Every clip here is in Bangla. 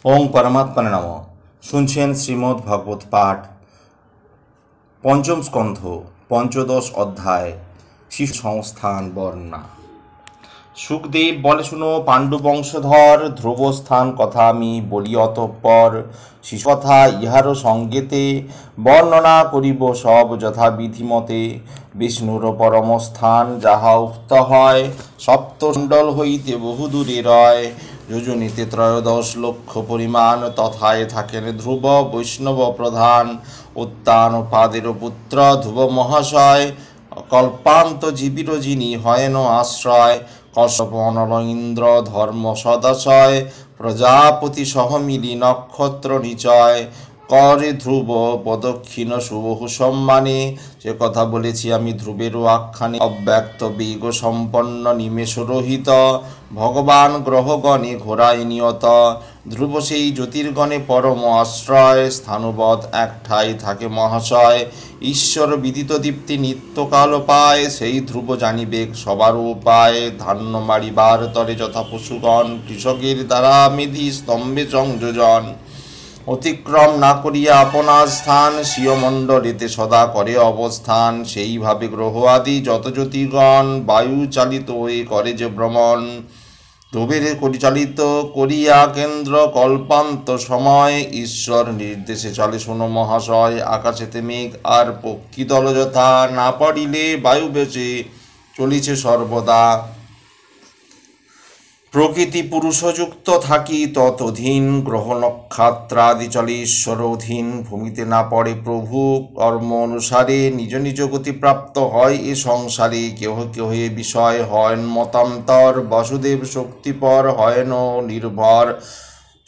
ওং পরমাত্মনে নম। শুনছেন শ্রীমদ্ ভাগবত পাঠ, পঞ্চম স্কন্ধ, পঞ্চদশ অধ্যায়, শিশু সংস্থান বর্ণনা। সুখদেব বলে, শুনো পাণ্ডু বংশধর, ধ্রুবস্থান কথা আমি বলি অতঃপর। শিশু কথা ইহারও সঙ্গেতে বর্ণনা করিব সব যথাবিধিমতে। বিষ্ণুর পরমস্থান যাহা উক্ত হয়, সপ্তমণ্ডল হইতে বহুদূরে রয়। যোজনীতে 13 লক্ষ পরিমাণ, তথায় থাকেন ধ্রুব বৈষ্ণব প্রধান। উত্তানপাদের পুত্র ধ্রুব মহাশয়, কল্পান্ত জীবির যিনি হয়েন আশ্রয়। কশ্যপ অনল ইন্দ্র ধর্ম সদাশয়, প্রজাপতি সহ মিলি নক্ষত্র নিচয়। করে ধ্রুব প্রদক্ষিণ সুবহু সম্মানে, সে কথা বলেছি আমি ধ্রুবেরও আখ্যানে। অব্যক্ত বেগ সম্পন্ন নিমেষ রহিত, ভগবান গ্রহগণে ঘোরায় নিয়ত। ধ্রুব সেই জ্যোতির্গণে পরম আশ্রয়, স্থানবৎ একঠাই থাকে মহাশয়। ঈশ্বর বিদিত দীপ্তি নিত্যকাল পায়, সেই ধ্রুব জানিবেক সবার উপায়। ধান্য মারিবার তরে যথা পশুগণ, কৃষকের দ্বারা মেধি স্তম্ভে সংযোজন। অতিক্রম না করিয়া আপনার স্থান, স্বীয় মণ্ডলেতে সদা করে অবস্থান। সেইভাবে গ্রহ আদি যত জ্যোতির্গণ, বায়ু চালিত হয়ে করে যে ভ্রমণ। ধ্রুবের পরিচালিত করিয়া কেন্দ্র কল্পান্ত সময়, ঈশ্বর নির্দেশে চলে শোনো মহাশয়। আকাশেতে মেঘ আর পক্ষী দল যথা, না পারিলে বায়ু বেশে চলিছে সর্বদা। প্রকৃতি পুরুষযুক্ত থাকি ততধীন, গ্রহ নক্ষত্রাদি চলে ঈশ্বর অধীন। ভূমিতে না পড়ে প্রভু কর্ম অনুসারে, নিজ নিজ গতি প্রাপ্ত হয় এ সংসারে। কেহ কেহ এ বিষয় হয়ন মতান্তর, বাসুদেব শক্তিপর হয়ন নির্ভর।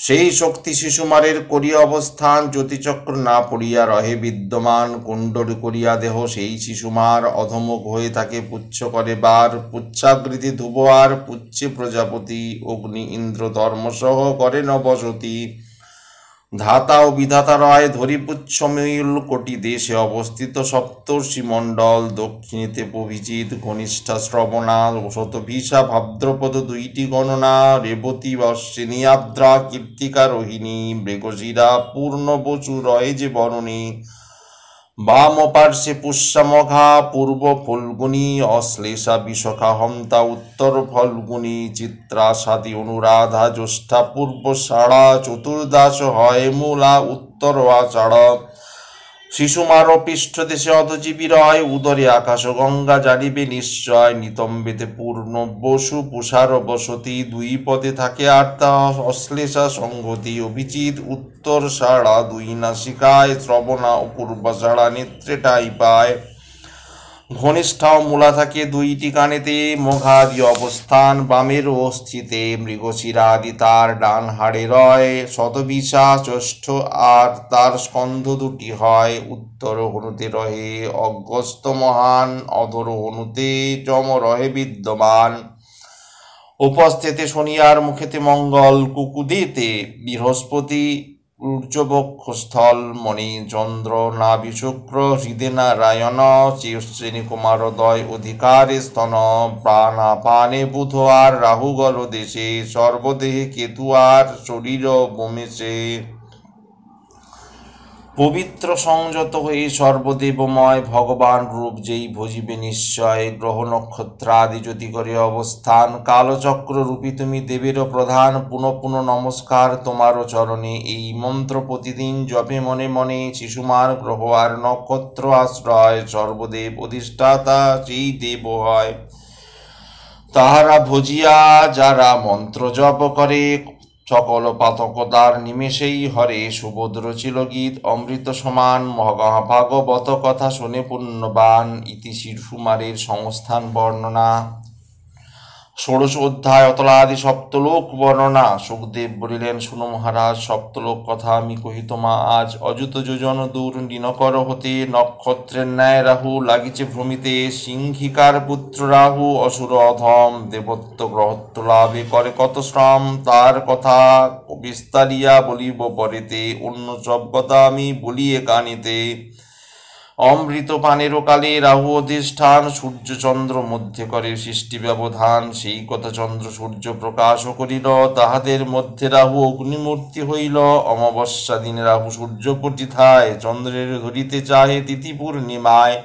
সেই শক্তি শিশুমারের করি অবস্থান, জ্যোতিচক্র না পড়িয়া রহে বিদ্যমান। কুণ্ডলী করিয়া দেহ সেই শিশুমার, অধমুখ হয়ে থাকে পুচ্ছ করে বার। পুচ্ছাকৃতি ধ্রুব আর পুচ্ছে প্রজাপতি, অগ্নি ইন্দ্র ধর্মসহ করে বসতি। ধাতা ও বিধাতা রয় ধরিপুচ্ছ মূল, কোটি দেশে অবস্থিত সপ্তর্ষি মণ্ডল। দক্ষিণেতে প্রভিজিৎ ঘনিষ্ঠা শ্রবণা, শতভিষা ভাদ্রপদ 2টি গণনা। রেবতী অশ্বিনী আদ্রা কীর্তিকা রোহিণী, মৃগশিরা পূর্ণ বসু রয়ে যে বরণী। বাম পার্শ্বে পুষ্যমঘা পূর্ব ফল্গুনী, অশ্লেষা বিশখা হন্তা উত্তর ফল্গুনী। চিত্রা সাদী অনুরাধা জ্যৈষ্ঠা পূর্বষাঢ়া, চতুর্দশ হয় মূলা উত্তর আষাঢ়। শিশুমার পৃষ্ঠদেশে অধজীবী রয়, উদরে আকাশ গঙ্গা জানিবে নিশ্চয়। নিতম্বেতে পূর্ণ বসু পুষার বসতি, 2 পদে থাকে আর্তা অশ্লেষা সংগতি। অভিজিৎ উত্তর সাড়া 2 নাসিকায়, শ্রবণা ও পূর্বাষাঢ়া নেত্রেটাই পায়। ঘনিষ্ঠা ও মূলা থাকে 2টি কানেতে, মঘাদি অবস্থান বামের স্থিতে। মৃগশিরা আদি তার ডান হাড়ে রয়, শতবিশা জ্যৈষ্ঠ আর তার স্কন্ধ 2টি হয়। উত্তর হনুতে রহে অগস্ত্য মহান, অধর হনুতে যম রহে বিদ্যমান। উপস্থিতে শনিয়ার মুখেতে মঙ্গল, কুকুদিতে বৃহস্পতি। ঊর্ধ্ববক্ষস্থল মণি চন্দ্র, নাভি শুক্র, হৃদে নারায়ণ। শ্রেণী কুমারোদয় অধিকারে স্তন, প্রাণাপানে বুধ আর রাহু গল দেশে। সর্বদেহে কেতু আর শরীর বোমেশে। পবিত্র সংযত হয়ে সর্বদেবময়, ভগবান রূপ যেই ভজিবে নিশ্চয়। গ্রহ নক্ষত্র আদি জ্যোতি করে অবস্থান, কালচক্র রূপী তুমি দেবেরও প্রধান। পুনঃ পুনঃ নমস্কার তোমারও চরণে, এই মন্ত্র প্রতিদিন জপে মনে মনে। শিশুমার গ্রহ আর নক্ষত্র আশ্রয়, সর্বদেব অধিষ্ঠাতা সেই দেব হয়। তাহারা ভজিয়া যারা মন্ত্র জপ করে, সকল পাতকতার নিমেষেই হরে। সুভদ্র ছিল গীত অমৃত সমান, মহাভাগবত কথা শুনে পুণ্যবান। ইতি শিশুমারের সংস্থান বর্ণনা। 16 অধ্যায় অতলাদি সপ্তলোক বর্ণনা। সুখদেব বলিলেন, শুনো মহারাজ, সপ্তলোক কথা আমি কহি তোমা আজ। অযুত যোজন দূর দিনকর হতে, নক্ষত্রের ন্যায় রাহু লাগিছে ভ্রমিতে। সিংহিকার পুত্র রাহু অসুর অধম, দেবত্ব গ্রহত্ব লাভে করে কত শ্রম। তার কথা বিস্তারিয়া বলিব পরেতে, অন্য সব কথা আমি বলিয়ে কানিতে। অমৃত পানেরও কালে রাহু অধিষ্ঠান, সূর্য চন্দ্র মধ্যে করে সৃষ্টি ব্যবধান। সেই কথা চন্দ্র সূর্য প্রকাশ করিল, তাহাদের মধ্যে রাহু অগ্নিমূর্তি হইল। অমাবস্যা দিনে রাহু সূর্য পটিথায়, চন্দ্রের ধরিতে চাহে তিথি পূর্ণিমায়।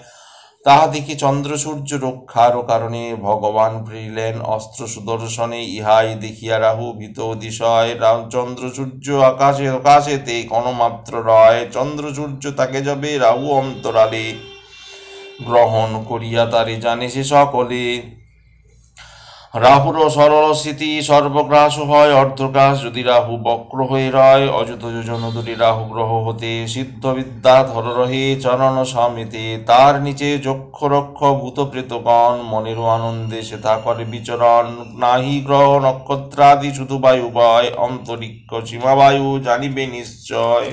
তাহা দেখি চন্দ্র সূর্য রক্ষার কারণে ভগবান প্রেরিলেন অস্ত্র সুদর্শনে। ইহাই দেখিয়া রাহু ভীত অতিশয়, চন্দ্র সূর্য আকাশেতে কণমাত্র রয়। চন্দ্র সূর্য তাকে যাবে রাহু অন্তরালে, গ্রহণ করিয়া তারে জানে সে সকলে। রাহুর সরল স্থিতি সর্বগ্রাস হয়, অর্ধগ্রাস যদি রাহু বক্র হয়ে রয়। অযুত যোজন দূরে রাহু গ্রহ হতে, সিদ্ধ বিদ্যা ধর রহে চরণ সমিতে। তার নিচে যক্ষ রক্ষ ভূত প্রেতগণ, মনের আনন্দে সে তা করে বিচরণ। নাহি গ্রহ নক্ষত্রাদি শুধু বায়ু বয়, অন্তরিক্ষ সীমা বায়ু জানিবে নিশ্চয়।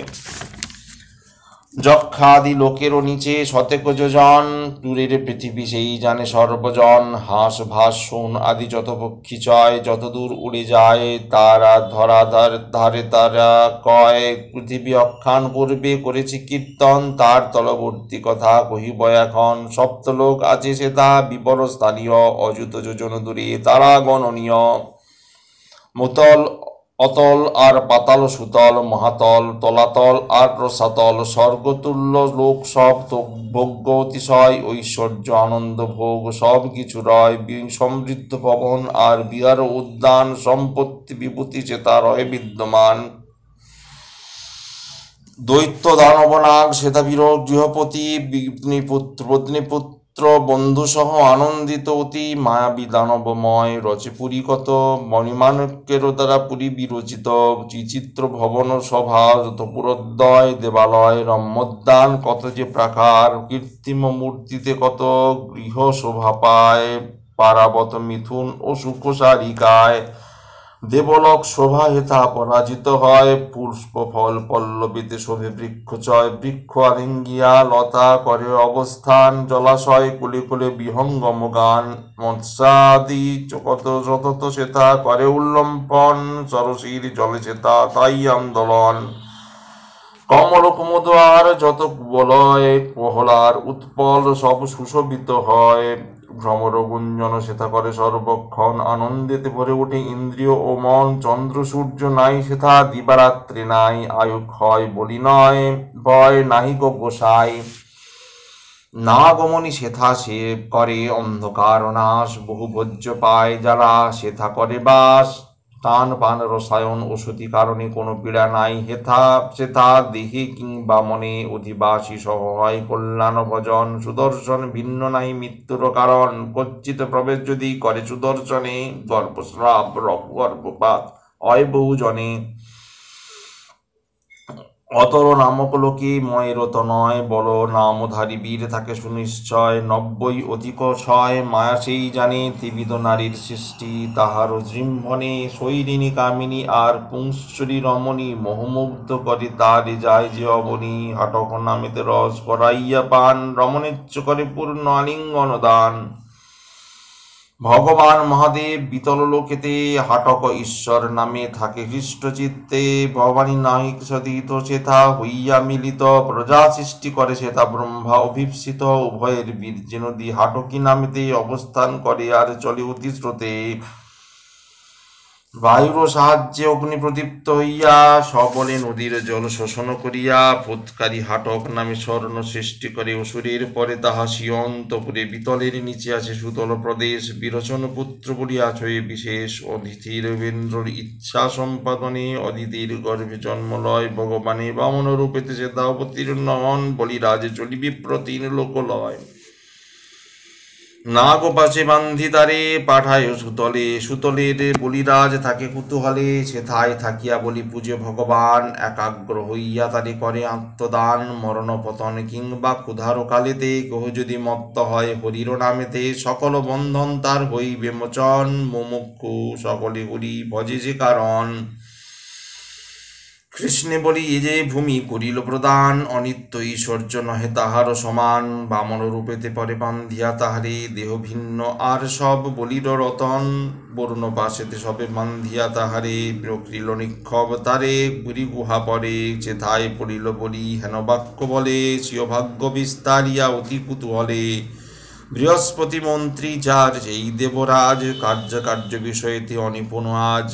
যক্ষাদি লোকেরও নিচে শতেক যোজন, দূরের পৃথিবী সেই জানে সর্বজন। হাঁস ভাস সোন আদি যত পক্ষী চয়, যত দূর উড়ে যায় তারা ধারে তারা কয়। পৃথিবী অখ্যান পূর্বে করেছে কীর্তন, তার তলবর্তী কথা কহিব এখন। সপ্তলোক আছে সে তা বিবর স্থানীয়, অযুত যোজন দূরে তারা গণনীয়। মুতল অতল আর পাতাল সুতল, মহাতল তলাতল আর রসাতল। স্বর্গতুল্য লোক সব ভোগ্য অতিশয়, ঐশ্বর্য আনন্দ ভোগ সব কিছু রয়। সমৃদ্ধ ভবন আর বিহার উদ্যান, সম্পত্তি বিভূতি সে তা রয়ে বিদ্যমান। দৈত্য দানব নাগ শ্বেতাবীর গৃহপতি, পত্নীপুত্র বন্ধুসহ আনন্দিত অতি। মায়াবী দানবময় রচে পুরী কত, মণিমাণিক্যের দ্বারা পুরী বিরচিত। চিচিত্র ভবন সভা যত পুরোদ্বয়, দেবালয় রম্যোদ্যান কত যে প্রাকার। কৃত্রিম মূর্তিতে কত গৃহ শোভা পায়, পারাবত মিথুন ও সুখসারিকায়। দেবলোক শোভা হেথা পরাজিত হয়, পুষ্প ফল পল্লবীতে শোভে বৃক্ষচয়। বৃক্ষ আলিঙ্গিয়া লতা করে অবস্থান, জলাশয় কুলে কুলে বিহঙ্গম গান। মৎস্যাদি কত যতত সেথা করে উল্লম্পন, সরসীর জলে সেথা তাই আন্দোলন। কমল কুমুদ আর যত বলয়, প্রহলার উৎপল সব সুশোভিত হয়। ভ্রমর গুঞ্জন সেথা করে সর্বক্ষণ, আনন্দেতে ভরে ওঠে ইন্দ্রিয় ও মন। চন্দ্র সূর্য নাই সেথা দিবারাত্রি নাই, আয়ু ক্ষয় বলি নয় ভয় নাহি গো গোসাই। না গমনি সেথা সে করে অন্ধকার নাশ, বহু ভোজ্য পায় যারা সেথা করে বাস। টান পান রসায়ন ওষুধি কারণে কোনো পীড়া নাই হেথা সেথা, দেহে কিংবা মনে অধিবাসী সহ হয় কল্যাণ ভজন। সুদর্শন ভিন্ন নাই মৃত্যুর কারণ, কচ্ছিত প্রবেশ যদি করে সুদর্শনে। গর্ভস্রাব গর্ভপাত হয় বহু জনে, অতর নামক লোকে ময়েরত নয়। বল নামধারী বীর থাকে সুনিশ্চয়, 90 অধিক 6 মায়া সেই জানে। ত্রিবিধ নারীর সৃষ্টি তাহার জৃম্ভনে, শৈরিণী কামিনী আর পুংশ্বরী রমণী। মোহমুগ্ধ করে তারে যায় যে অবনী, হাটক নামেতে রস করাইয়া পান। রমণেচ্ছ করে পূর্ণ আলিঙ্গন দান। ভগবান মহাদেব বিতল লোকেতে, হাটক ঈশ্বর নামে থাকে হৃষ্ট চিত্তে। ভবানী নাহিক সদিত সেথা হইয়া মিলিত, প্রজা সৃষ্টি করে সেথা ব্রহ্মা অভীপ্সিত। উভয়ের বীর্য নদী হাটকি নামেতে অবস্থান করে আর চলে অতি স্রোতে। বায়ুর সাহায্যে অগ্নি প্রদীপ্ত হইয়া, সবলে নদীর জল শোষণ করিয়া। ফুৎকারী হাটক নামে স্বর্ণ সৃষ্টি করে অসুরের পরে, তাহা সিয়ন্তপুরে বিতলের নিচে আছে সুতল প্রদেশ। বিরোচন পুত্র বলিয়া ছয়ে বিশেষ, অদিতির বেন্দ্রর ইচ্ছা সম্পাদনে। অদিতির গর্ভে জন্ম লয় ভগবানে, বামন রূপেতে সে তা অবতীর্ণ হন। বলিরাজে চলিবি প্রতিন লোকলয়, নাগ পাশে বান্ধি তারে পাঠায় সুতলে। সুতলের বলিরাজ থাকে কুতূহলে, সেথায় থাকিয়া বলি পূজে ভগবান। একাগ্র হইয়া তারে করে আত্মদান, মরণ পতন কিংবা ক্ষুধার কালেতে। কেহ যদি মত্ত হয় হরির নামেতে, সকল বন্ধন তার হইবে মোচন। মুমুক্ষু সকলে হরি ভজে যে কারণ, কৃষ্ণে বলি এ যে ভূমি করিল প্রদান, অনিত্য ঐশ্বর্য নহে তাহার সমান। বামন রূপেতে পরে বান্ধিয়া তাহারে, দেহ ভিন্ন আর সব বলির রতন। বরুণ পাশেতে সবে বান্ধিয়া তাহারে, প্রকৃল নিক্ষব তারে পুরী গুহা পরে। চেথায় পড়িল বলি হেন বাক্য বলে, স্বীয় ভাগ্য বিস্তারিয়া অতি কুতূহলে। বৃহস্পতি মন্ত্রী যার যেই দেবরাজ, কার্য বিষয়েতে অনিপুণ আজ।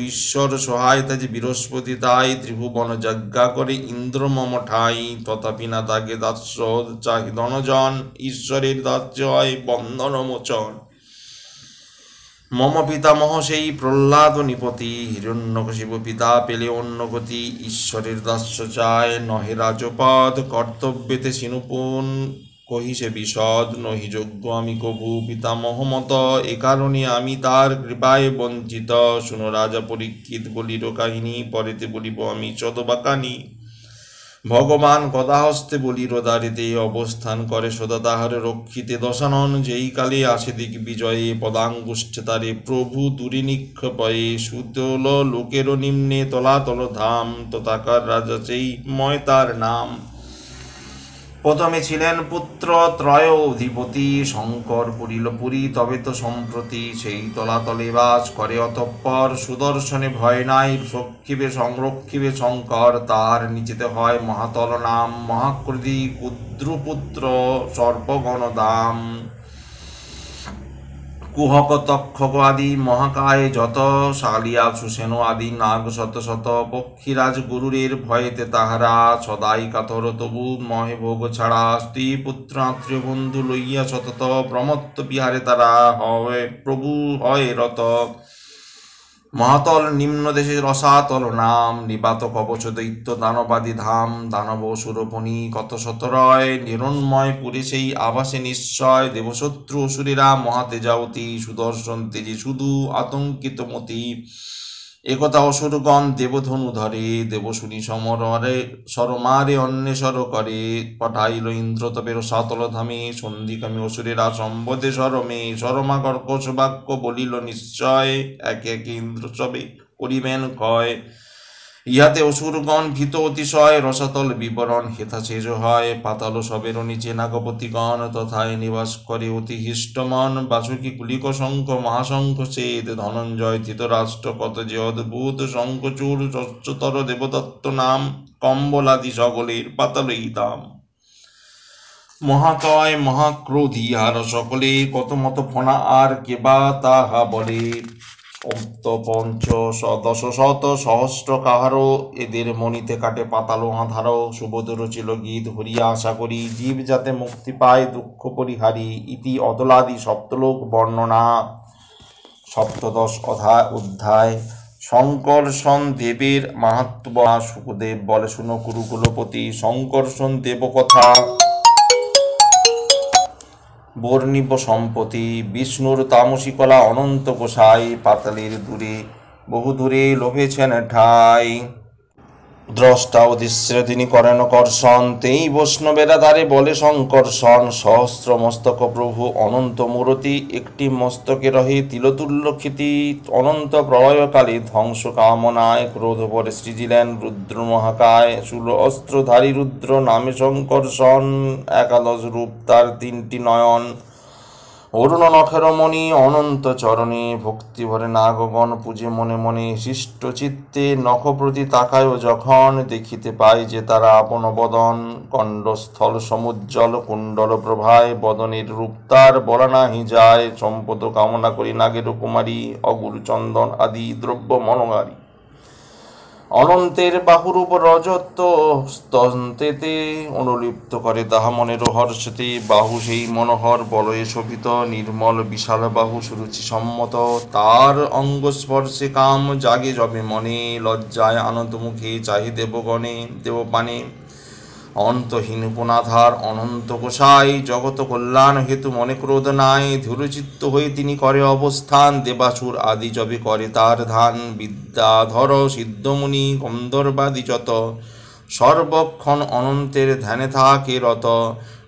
ঈশ্বর সহায়তা যে বৃহস্পতি তাই, ত্রিভুবন যজ্ঞা করে ইন্দ্র মম ঠাই। তথাপি না তাকে দাস্য চাহি ধনজন, ঈশ্বরের দাস্য হয় বন্ধন মোচন। মম পিতামহ সেই প্রহ্লাদ নিপতি, হিরণ্যকশিপু পিতা পেলে অন্য গতি। ঈশ্বরের দাস্য চায় নহে রাজপদ, কর্তব্যেতে সিনুপুন কহিসে বিশদ। নহি যোগ্য আমি কভু পিতামহ মত, এ কারণে আমি তার কৃপায় বঞ্চিত। শুনো রাজা পরীক্ষিত বলির কাহিনী, পরেতে বলিব আমি চদবাকানি। ভগবান গদাহস্তে বলির দ্বারিতে, অবস্থান করে সদা তাহার রক্ষিতে। দশানন যেই কালে আসে দিক বিজয়ে, পদাঙ্গুষ্ঠে তারে প্রভু দূরে নিক্ষেপয়ে। সুতল লোকের নিম্নে তলাতল ধাম, তথাকার রাজা সেই ময় তার নাম। প্রথমে ছিলেন পুত্র ত্রয় অধিপতি, শঙ্কর পুরিল পুরী তবে তো সম্প্রতি। সেই তলাতলে বাস করে অতঃপর, সুদর্শনে ভয় নাই সক্ষিবে সংরক্ষিবে শঙ্কর। তার নিচেতে হয় মহাতল নাম, মহাকৃতি ক্ষুদ্রপুত্র সর্পগণ দাম। কুহক তক্ষক আদি মহাকায় যত, শালিয়া সুসেন আদি নাগ শত শত। পক্ষীরাজ গুরুরের ভয়েতে তাহারা, সদাই কাতর তবু মহে ভোগ ছাড়া। স্ত্রী পুত্র আত্মীয় বন্ধু লইয়া সতত, প্রমত্ত বিহারে তারা হয় প্রভু হয় রত। মহাতল নিম্ন দেশে রসাতল নাম, নিবাত কবচ দৈত্য দানবাদী ধাম। দানব সুরপণি কত শতরয়, নিরন্ময় পুরে সেই আবাসে নিশ্চয়। দেবশত্রু অসুরেরা মহাতেজাবতী, সুদর্শন তেজে শুধু আতঙ্কিত মতি। একথা অসুরগণ দেবধনু ধরে, দেব শুনি সমরে সরমারে অন্বেষর করে। পাঠাইল ইন্দ্র তবে রসাতল ধামে, সন্ধিকামী অসুরেরা সম্বদে সরমে। সরমা কর্কশ বাক্য বলিল নিশ্চয়, একে একে ইন্দ্র সবে করিবেন ক্ষয়। ইহাতে অসুরগণ ভীত অতিশয়, রসাতল বিবরণ হেথা শেষ হয়। পাতাল সবের নিচে নাগপতিগণ, তথায় নিবাস করে অতি হৃষ্টমন। বাসুকি কুলিক শঙ্খ মহাশঙ্খ চেদ, ধনঞ্জয় ধৃতরাষ্ট্র কত যে অদ্ভুত। শঙ্খচূড় যশ্চতর দেবদত্ত নাম, কম্বলাদি সকলের পাতালই দাম। মহাকয় মহাক্রোধী আর সকলে, কত মত ফোনা আর কেবা তাহা বলে। পঞ্চ দশ শত সহস্র কাহারো, এদের মনিতে কাটে পাতালো আধারো। সুবোধ রচিল গীত হরিয়া আশা করি, জীব যাতে মুক্তি পায় দুঃখ পরিহারী। ইতি অতলাদি সপ্তলোক বর্ণনা, সপ্তদশ অধ্যায়। শঙ্কর্ষণ দেবের মাহাত্ম্য। সুখদেব বলে শুনো কুরুকুলপতি, শঙ্কর্ষণ দেব কথা বর্ণিব সম্পত্তি। বিষ্ণুর তামসী কলা অনন্ত গোসাই, পাতালের দূরে বহু দূরে লোভেছেন ঠাই। দ্রষ্টা উদ্দেশ্যে তিনি করেন কর্ষণ, তেই বৈষ্ণবেরা দ্বারে বলে শঙ্কর্ষণ। সহস্র মস্তক প্রভু অনন্ত মূরতি, একটি মস্তকে রহে তিলতুল্য খ্যাতি। অনন্ত প্রলয়কালে ধ্বংস কামনায়, ক্রোধ পরে সৃজিলেন রুদ্র মহাকায়। শূল অস্ত্রধারী রুদ্র নামে শঙ্কর্ষণ, একাদশ রূপ তার তিনটি নয়ন। অরুণ নখেরমণি অনন্ত চরণে, ভক্তি ভরে নাগগণ পূজে মনে মনে। শিষ্ট চিত্তে নখ প্রতি তাকায় যখন, দেখিতে পায় যে তারা আপন বদন। কণ্ঠস্থল সমুজ্জ্বল কুণ্ডল প্রভায়, বদনের রূপ তার বলা নাহি যায়। সম্পদ কামনা করি নাগের কুমারী, অগুর চন্দন আদি দ্রব্য মনোহারী। অনন্তের বাহুরূপ রজত স্তন্তেতে, অনুলিপ্ত করে তাহা মনের হর্ষতে। বাহু সেই মনোহর বলয়ে শোভিত, নির্মল বিশাল বাহু সুরুচি সম্মত। তার অঙ্গ স্পর্শে কাম জাগে যবে মনে, লজ্জায় আনন্দ মুখে চাহি দেবগণে দেবপানে। অন্তহীন গুণাধার অনন্ত গোসাই, জগত কল্যাণ হেতু মনে ক্রোধ নাই। ধীরচিত্ত হয়ে তিনি করে অবস্থান, দেবাসুর আদি যবে করে তার ধান। বিদ্যাধর সিদ্ধমুনি গন্ধর্বাদি যত, সর্বক্ষণ অনন্তের ধ্যানে থাকে রত।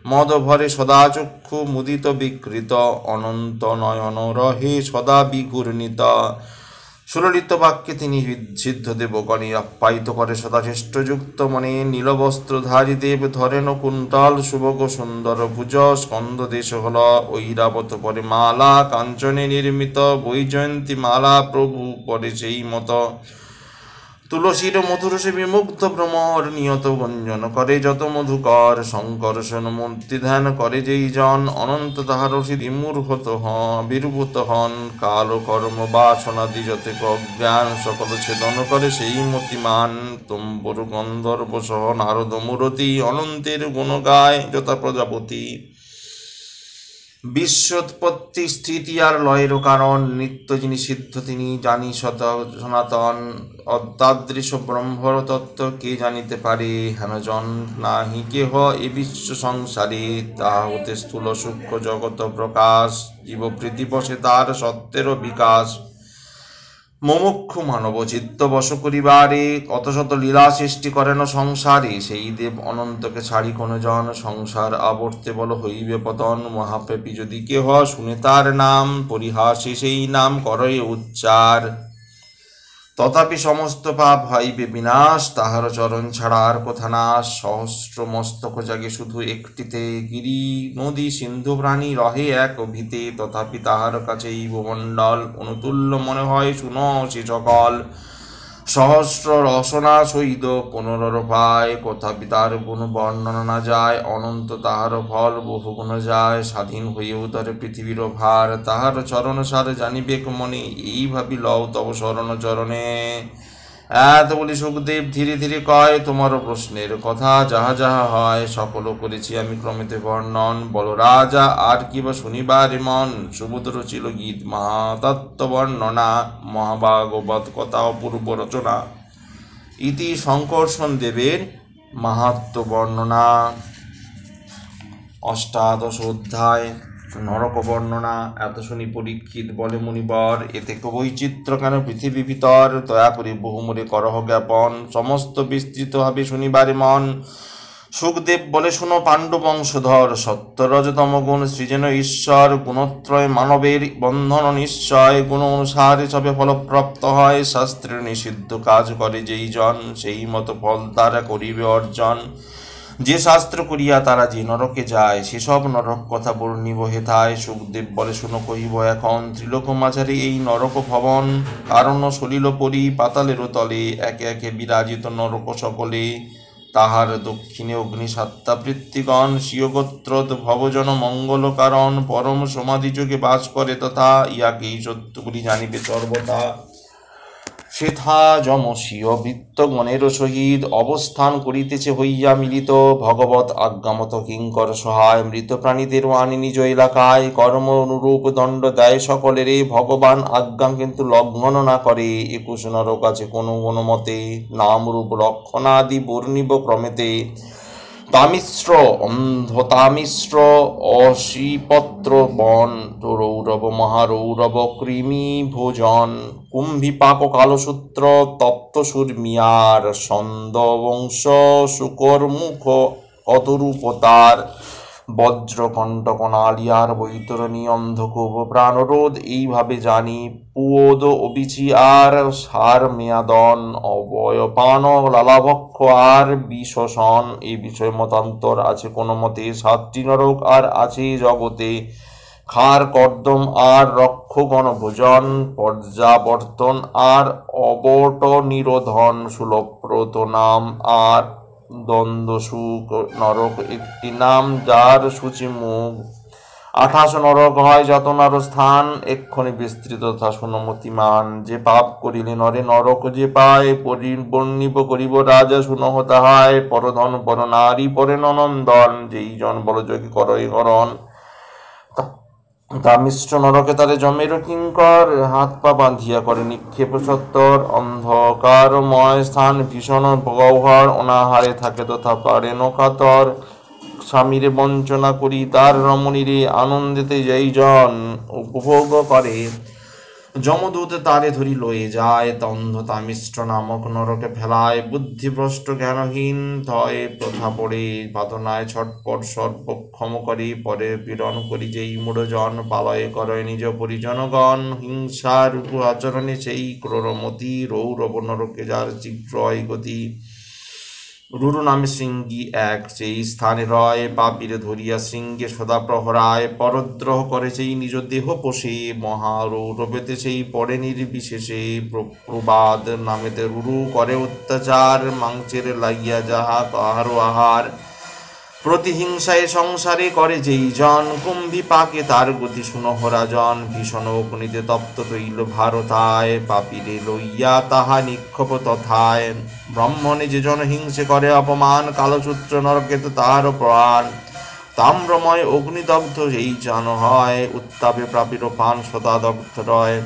মদ ভরে সদা চক্ষু মুদিত বিকৃত, অনন্ত নয়ন রহে সদা বিঘূর্ণিত। সুললিত বাক্যে তিনি সিদ্ধ দেবগণে আপ্যায়িত করে সদাশিষ্ট যুক্ত মনে। নীলবস্ত্রধারী দেব ধরেন কুন্তল শুভগ সুন্দর ভুজ। স্কন্দ দেশ হল ঐরাবত পরে মালা, কাঞ্চনে নির্মিত বৈজয়ন্তী মালা প্রভু পরে সেই মত। তুলসীর মধুরসে বিমুগ্ধ ভ্রমর নিয়ত গঞ্জন করে যত মধুকর। শঙ্কর্ষণ মূর্তি ধ্যান করে যেই জন অনন্ত তাহার বিমূর্হত বিরূভূত হন। কাল কর্ম বাসনাদি যতে অজ্ঞান সকল ছেদন করে সেই মতিমান। তুম্বর গন্ধর্ব সহ নারদ মূরতি অনন্তের গুণ গায় যথা প্রজাপতি। বিশ্বোৎপত্তি স্থিতি আর লয়ের কারণ, নিত্য যিনি সিদ্ধ তিনি জানি সনাতন। অত্যাদৃশ ব্রহ্মর তত্ত্ব কে জানিতে পারে, হেনজন নাহি কেহ এ বিশ্ব সংসারে। তাহা হতে স্থূল সূক্ষ্ম জগত প্রকাশ, জীবপ্রীতি বসে তার সত্যেরও বিকাশ। মুমুক্ষু মানব চিত্ত বশ করিবারে, কত শত লীলা সৃষ্টি করেন সংসারে। সেই দেব অনন্তকে ছাড়ি কোন জন, সংসার আবর্তে বল হইবে পতন। মহাপ্রেপী যদি কেহ শুনে তার নাম, পরিহাসে সেই নাম করে উচ্চার। তথাপি সমস্ত পাপ হইবে বিনাশ, তাহার চরণ ছাড়া আর কোথা নাশ। সহস্র মস্তক জাগে শুধু একটিতে, গিরি নদী সিন্ধু প্রাণী রহে এক ভিতে। তথাপি তাহার কাছেই ভূমণ্ডল অনুতুল্য মনে হয় শুনো সে সকল। সহস্র রসনা সহিত পুনর পায়, কোথাপি তার গুণ বর্ণনা না যায়। অনন্ত তাহার ফল বহু গুণ যায়, স্বাধীন হয়ে উদরে পৃথিবীর ভার। তাহার চরণ সার জানিবে মনে, এই ভাবি লও তব শরণ চরণে। এত বলি সুখদেব ধীরে ধীরে কয়, তোমারও প্রশ্নের কথা যাহা যাহা হয় সকল করেছি আমি ক্রমেতে বর্ণন। বল রাজা আর কি বা শুনিবার মন, সুবোধ রচিল গীত মহাতত্ত্ব বর্ণনা। মহাভাগবত কথা অপূর্ব রচনা, ইতি শঙ্কর্ষণ দেবের মাহাত্ম্য বর্ণনা। অষ্টাদশ অধ্যায় নরক বর্ণনা। এত শুনি পরীক্ষিত বলে মুনিবর, এতে বৈচিত্র্য কেন পৃথিবী ভিতর। দয়া করে বহুমূরে করহ জ্ঞাপন, সমস্ত বিস্তৃত হবে শুনিবারে মন। সুখদেব বলে শুনো পাণ্ডু বংশধর, সত্য রজতম গুণ সৃজেন ঈশ্বর। গুণত্রয় মানবের বন্ধন নিশ্চয়, গুণ অনুসারে সবে ফলপ্রাপ্ত হয়। শাস্ত্রের নিষিদ্ধ কাজ করে যেই জন, সেই মতো ফল তারা করিবে অর্জন। যে শাস্ত্র করিয়া তারা যে নরকে যায়, সেসব নরক কথা বর্ণিব হেথায়। সুখদেব বলে শুনো কহিব এখন, ত্রিলোক মাঝারি এই নরক ভবন। কারণ সলিল পরি পাতালেরও তলে, একে একে বিরাজিত নরক সকলে। তাহার দক্ষিণে অগ্নি সাত্তা পৃথিগণ, স্বীয় গোত্রদ ভবজন মঙ্গল কারণ। পরম সমাধি যোগে বাস করে তথা, ইয়াকেই সত্যগুলি জানিবে সর্বদা। সেথা যমস্বীয় বৃত্তগণের সহিত, অবস্থান করিতেছে হইয়া মিলিত। ভগবত আজ্ঞামত কিঙ্কর সহায়, মৃত প্রাণীদেরও আনি নিজ এলাকায়। কর্ম অনুরূপ দণ্ড দেয় সকলেরে, ভগবান আজ্ঞা কিন্তু লঙ্ঘন না করে। 21 নরক আছে কোনো মতে, নামরূপ লক্ষণাদি বর্ণিব ক্রমেতে। তামিশ্র অন্ধতামিশ্র অশীপত্র বন, রৌরব মহারৌরব কৃমি ভোজন। কুম্ভীপাক কালসূত্র তপ্ত সুরমিয়ার, ছন্দ বংশ শুকর মুখ কতরূপতার। বজ্রকণ্টক নালিয়ার বৈতরণী, অন্ধকূপ প্রাণরোধ এইভাবে জানি। পুয়োদ অবিচি আর সার মেয়াদন, অবয়পান লালাভক্ষ আর বিশোষণ। এই বিষয় মতান্তর আছে কোনো মতে। 7টি নরক আর আছে জগতে, খার কর্দম আর রক্ষগণ ভোজন। পর্যাবর্তন আর অবট নিরোধন, সুলভপ্রত নাম আর দ্বন্দ্বসুখ। নরক একটি নাম যার সূচি মুখ। 28 নরক হয় যাতনার স্থান, এক্ষণে বিস্তৃত তথা শুনমতিমান। যে পাপ করিলে নরে নরক যে পায়, বর্ণিব করিব রাজা শুনহ তাহায়। পরধন পর নারী পরে ননন্দন, যেই জন বলযোগী করয় হরণ। তামিশ্র নরকে তারে জমের কিঙ্কর, হাত পা বাঁধিয়া করে নিক্ষেপ সত্তর। অন্ধকারময় স্থান ভীষণ গহ্বর, অনাহারে থাকে তথা পারে নকাতর। স্বামীরে বঞ্চনা করি তার রমণীরে, আনন্দেতে যেই জন উপভোগ করে। যমদূত তারে ধরি লয়ে যায়, তন্ধতা মিশ্র নামক নরকে ফেলায়। বুদ্ধিভ্রষ্ট জ্ঞানহীন থয় প্রথা পড়ে, বাদনায় ছটপট সর্বক্ষম করে। পরে পীড়ন করি যেই মূঢ়জন, পালয়ে করে নিজ পরিজনগণ। হিংসা রূপ আচরণে সেই ক্রোরমতি, রৌরব নরকে যার শীঘ্র গতি। রুরু নামে শৃঙ্গি এক সেই স্থানে রয়, পাপীরে ধরিয়া শৃঙ্গে সদা প্রহরায়। পরদ্রোহ করে সেই নিজ দেহ পোষে, মহারৌরবেতে সেই পড়ে নির্বিশেষে। প্রবাদ নামেতে রুরু করে অত্যাচার, মাংসের লাগিয়া যাহা কাহারও আহার। প্রতিহিংসায় সংসারে করে যেই জন, কুম্ভী পাকে তার গতি শুনহ রাজন। ভীষণ অগ্নিতে তপ্ত তৈল ভারতায়, পাপীরে লইয়া তাহা নিক্ষেপ তথায়। ব্রাহ্মণে যে জন হিংসে করে অপমান, কালসূত্র নরকেতে তাহার প্রাণ। তাম্রময় অগ্নিদগ্ধ যেই জন হয়, উত্তাপে প্রাপীর পান সদা দগ্ধ রয়।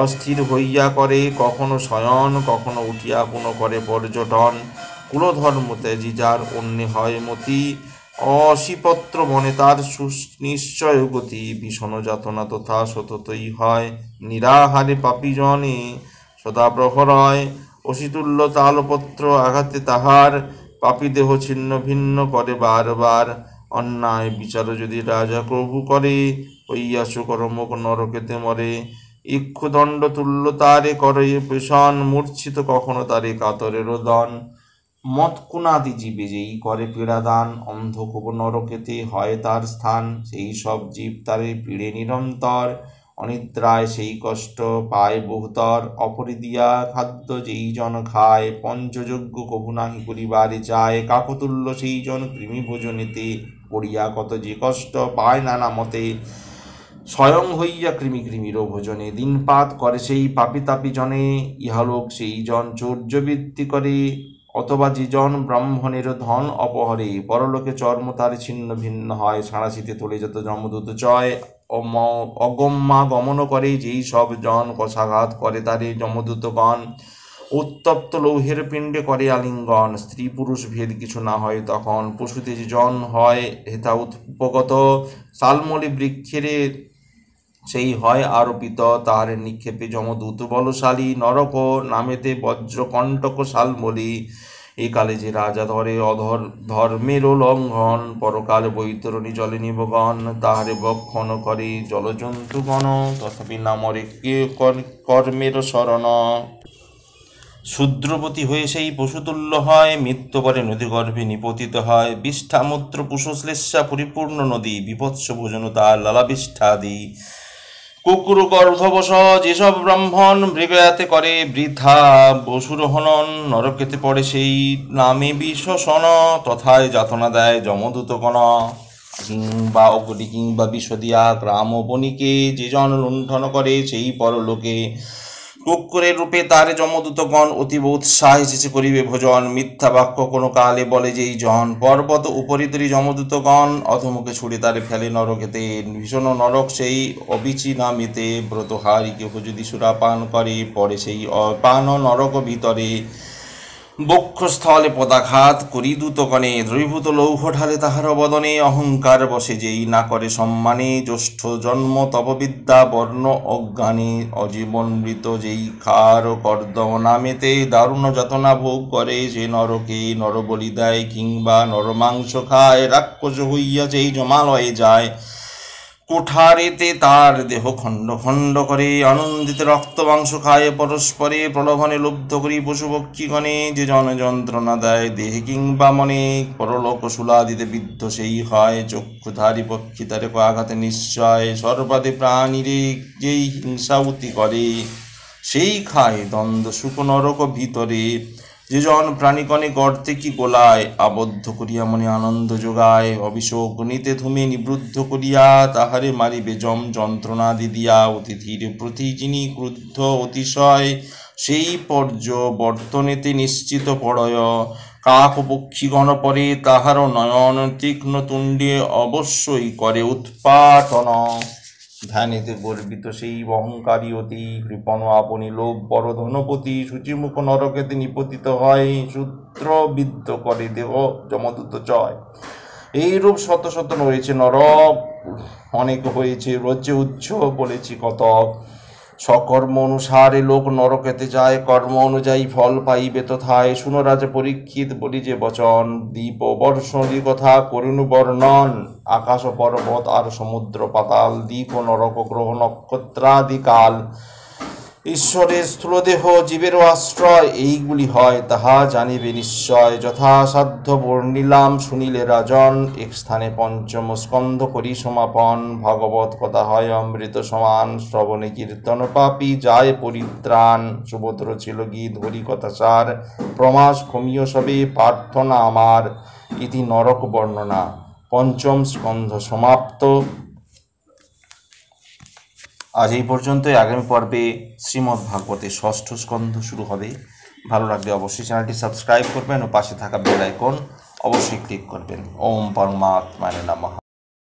অস্থির হইয়া করে কখনো শয়ন, কখনো উঠিয়া পুনঃ করে পর্যটন। কুলধর্ম ত্যাজি যার অন্যে হয় মতি, অশিপত্র বনে তার সুনিশ্চয় গতি। ভীষণ যাতনা তথা সততই হয়, নিরাহারে পাপী জনে সদা প্রহরয়। অশিতুল্য তালপত্র আঘাতে তাহার, পাপী দেহ ছিন্ন ভিন্ন করে বারবার। অন্যায় বিচার যদি রাজা প্রভু করে, হইয়া সুকর্মক নরকেতে মরে। ইক্ষুদণ্ড তুল্য তারে করে পেশন, মূর্ছিত কখনো তারে কাতরে রোদন। মৎকুনাদি জীবে যেই করে পীড়াদান, অন্ধকূপ নরকেতে হয় তার স্থান। সেই সব জীব তারে পীড়ে নিরন্তর, অনিদ্রায় সেই কষ্ট পায় বহুতর। অপরিদিয়া খাদ্য যেই জন খায়, পঞ্চযজ্ঞ কভু নাহি করিবারে চায়। কাকতুল্য সেই জন কৃমি ভোজনেতে, পড়িয়া কত যে কষ্ট পায় নানা মতে। স্বয়ং হইয়া কৃমি কৃমির ভোজনে, দিনপাত করে সেই পাপী তাপী জনে। ইহালোক সেই জন চৌর্যবৃত্তি করে, অথবা যে জন ব্রাহ্মণের ধন অপহরে। পরলোকে চর্ম তার ছিন্ন ভিন্ন হয়, সাঁড়াশিতে তোলে যত যমদূত চয়। অগম্যা গমন করে যেই সব জন, কষাঘাত করে তারে যমদূতগণ। উত্তপ্ত লৌহের পিণ্ডে করে আলিঙ্গন, স্ত্রী পুরুষ ভেদ কিছু না হয় তখন। পশুতে যে জন হয় হেথা উপগত, শালমলি বৃক্ষেরে সেই হয় আরোপিত। তাহার নিক্ষেপে যমদূত বলশালী, নরক নামেতে বজ্র কণ্টক শালমলি। এই কালে যে রাজা ধরে অধর ধর্মেরও লঙ্ঘন, পরকাল বৈতরণী জলে নিবগণ। তাহারে বক্ষণ করে জলজন্তুগণ, তথাপি না মরে কে কর্মের শরণ। শূদ্রপতি হয়ে সেই পশুতুল্য হয়, মৃত্যু পরে নদীগর্ভে নিপতিত হয়। বিষ্ঠামূত্র পুষশ্লেষা পরিপূর্ণ নদী, বিভৎস ভোজন তার লালাবিষ্ঠাদি। কুকুর গর্ভবশ যেসব ব্রাহ্মণ, মৃগয়াতে করে বৃথা বসুর হনন। নরকেতে পড়ে সেই নামে বিশ্বসন, তথায় যাতনা দেয় যমদূতগণ। কিংবা অগ্নি কিংবা বিষ দিয়া গ্রাম বণিকে, যে জন লুণ্ঠন করে সেই পরলোকে। কুকুরের রূপে তার যমদূতগণ, অতীব উৎসাহ এসেছে করিবে ভোজন। মিথ্যা বাক্য কোনো কালে বলে যেই জন, পর্বত উপরিতরি যমদূতগণ। অধমুখে ছুড়ে তারে ফেলে নরকেতে, ভীষণ নরক সেই অবিচি নামেতে। ব্রতহারি কেহ যদি সুরা পান করে, পরে সেই অপান নরক ভিতরে। বক্ষস্থলে পদাঘাত করি দূতগণে, দ্রবীভূত লৌহ ঢালে তাহার বদনে। অহংকার বসে যেই না করে সম্মানে, জ্যেষ্ঠ জন্ম তব বিদ্যা বর্ণ অজ্ঞানে। অজীবন মৃত যেই খার কর্দম নামেতে, দারুণ যাতনা ভোগ করে সে নরকে। নরবলি দেয় কিংবা নরমাংস খায়, রাক্ষস হইয়া যেই জমালয়ে যায়। কুঠারেতে তার দেহ খণ্ড খণ্ড করে, আনন্দিত রক্ত মাংস খায় পরস্পরে। প্রলোভনে লুব্ধ করি পশুপক্ষীগণে, যে জন যন্ত্রণা দেয় দেহে কিংবা মনে। পরলোক শূলাদিতে বিদ্ধ সেই হয়, চক্ষুধারী পক্ষী তারে আঘাতে নিশ্চয়। সর্বাদে প্রাণীরে যেই হিংসাবতী করে, সেই খায় দ্বন্দ্ব সুখ নরক ভিতরে। যে জন প্রাণীকণে গর্তে কি গোলায়, আবদ্ধ করিয়া মনে আনন্দ যোগায়। অভিশোক নিতে ধুমে নিবৃদ্ধ করিয়া, তাহারে মারিবে যম যন্ত্রণা দিদিয়া। অতিথির প্রতি যিনি ক্রুদ্ধ অতিশয়, সেই পর্য বর্তনেতে নিশ্চিত পড়য়। কাক পক্ষীগণ পরে তাহার নয়ন, তীক্ষ্ণ তুণ্ডে অবশ্যই করে উৎপাটন। ধ্যানেতে গর্বিত সেই অহংকারী অতি, কৃপণ আপনি লোভ বড় ধনপতি। সূচিমুখ নরকেতে নিপতিত হয়, সূত্র বিদ্ধ করে দেহ যমদূত চয়। এইরূপ শত শত রয়েছে নরক, অনেক হয়েছে রজ্জে উচ্চ বলেছি কতক। সকর্ম অনুসারে লোক নরকেতে যায়, কর্ম অনুযায়ী ফল পাইবে তথায়। শুনো রাজা পরীক্ষিত বলি যে বচন, দ্বীপ বর্ষণী কথা করুণ বর্ণন। আকাশ ও পর্বত আর সমুদ্র পাতাল, দ্বীপ ও নরক গ্রহ নক্ষত্রাদি কাল। ঈশ্বরের স্থূলদেহ জীবেরও আশ্রয়, এইগুলি হয় তাহা জানিবে নিশ্চয়। যথাসাধ্য বর্ণিলাম শুনিলে রাজন, এক স্থানে পঞ্চম স্কন্ধ করি সমাপন। ভাগবত কথা হয় অমৃত সমান, শ্রবণে কীর্তন পাপী যায় পরিত্রাণ। সুভদ্র ছিল গীত হরি কথা সার, প্রমাস ক্ষমীয় সবে প্রার্থনা আমার। ইতি নরক বর্ণনা, পঞ্চম স্কন্ধ সমাপ্ত। আজ এই পর্যন্তই। আগামী পর্বে শ্রীমদ্ ভাগবতের ষষ্ঠ স্কন্ধ শুরু হবে। ভালো লাগলে অবশ্যই চ্যানেলটি সাবস্ক্রাইব করবেন ও পাশে থাকা বেল আইকন অবশ্যই ক্লিক করবেন। ওম পরমাত্মায় নমঃ।